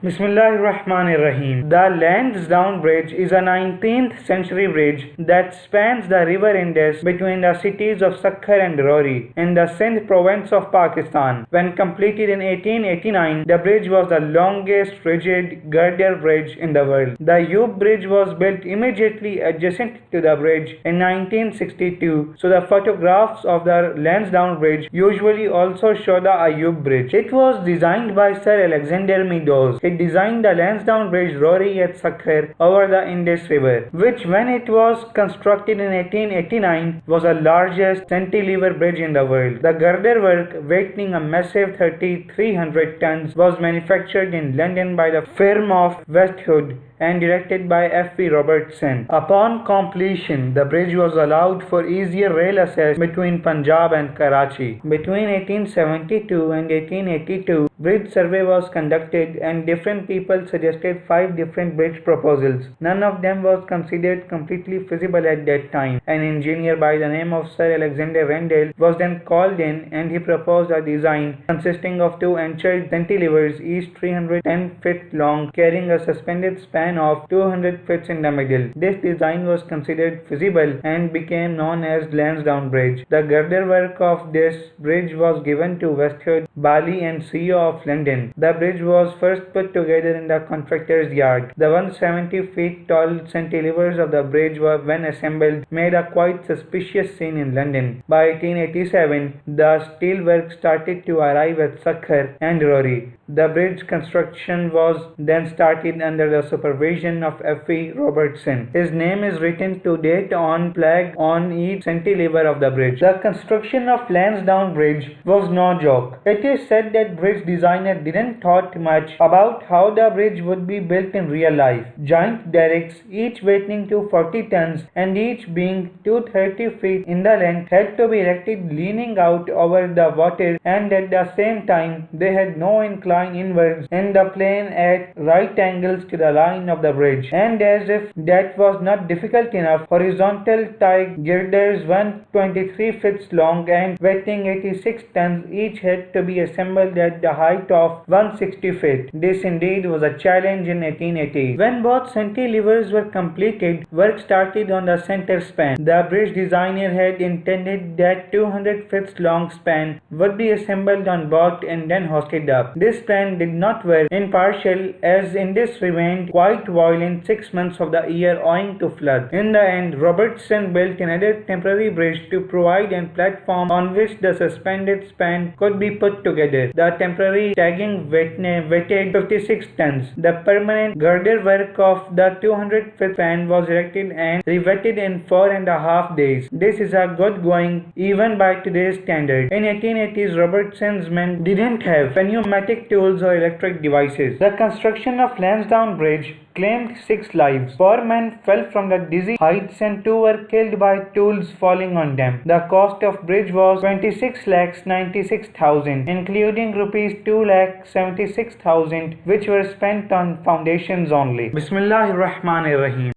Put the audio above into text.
Bismillahirrahmanirrahim. The Landsdown Bridge is a 19th century bridge that spans the river Indus between the cities of Sukkur and Rohri in the Sindh province of Pakistan. When completed in 1889, the bridge was the longest rigid girder bridge in the world. The Ayub Bridge was built immediately adjacent to the bridge in 1962, so the photographs of the Landsdown Bridge usually also show the Ayub Bridge. It was designed by Sir Alexander Meadows. He designed the Lansdowne Bridge Rohri at Sukkur over the Indus River, which when it was constructed in 1889 was the largest cantilever bridge in the world. The girder work, weighing a massive 3,300 tons, was manufactured in London by the firm of Westwood and erected by F.P. Robertson. Upon completion, the bridge was allowed for easier rail access between Punjab and Karachi. Between 1872 and 1882, bridge survey was conducted and different people suggested 5 different bridge proposals. None of them was considered completely feasible at that time. An engineer by the name of Sir Alexander Rendel was then called in and he proposed a design consisting of 2 anchored cantilevers, each 310 feet long, carrying a suspended span of 200 feet in the middle. This design was considered feasible and became known as Lansdowne Bridge. The girder work of this bridge was given to Westwood, Baillie and Co of London. The bridge was first put together in the contractor's yard. The 170 feet tall cantilevers of the bridge were, when assembled, made a quite suspicious scene in London. By 1887, the steelwork started to arrive at Sukkur and Rohri. The bridge construction was then started under the supervision of F.E. Robertson. His name is written to date on plaque on each cantilever of the bridge. The construction of Lansdowne Bridge was no joke. It is said that bridge designer didn't thought much about how the bridge would be built in real life. Giant derricks, each weighing to 40 tons and each being 230 feet in the length, had to be erected leaning out over the water, and at the same time they had no incline inwards in the plane at right angles to the line of the bridge. And as if that was not difficult enough, horizontal tie girders 123 feet long and weighing 86 tons each had to be assembled at the height of 160 feet. This indeed was a challenge in 1880. When both cantilevers were completed, work started on the center span. The bridge designer had intended that 200 feet long span would be assembled on both and then hoisted up. This plan did not work, in partial as Indus remained quite violent 6 months of the year owing to flood. In the end, Robertson built another temporary bridge to provide a platform on which the suspended span could be put together. The temporary tagging weighted 56 tons. The permanent girder work of the 200 feet span was erected and riveted in 4.5 days. This is a good going even by today's standard. In 1880s, Robertson's men didn't have pneumatic tools or electric devices. The construction of Lansdowne Bridge claimed 6 lives. 4 men fell from the dizzy heights and 2 were killed by tools falling on them. The cost of bridge was 26,96,000, including rupees 2,76,000, which were spent on foundations only. Bismillahirrahmanirrahim.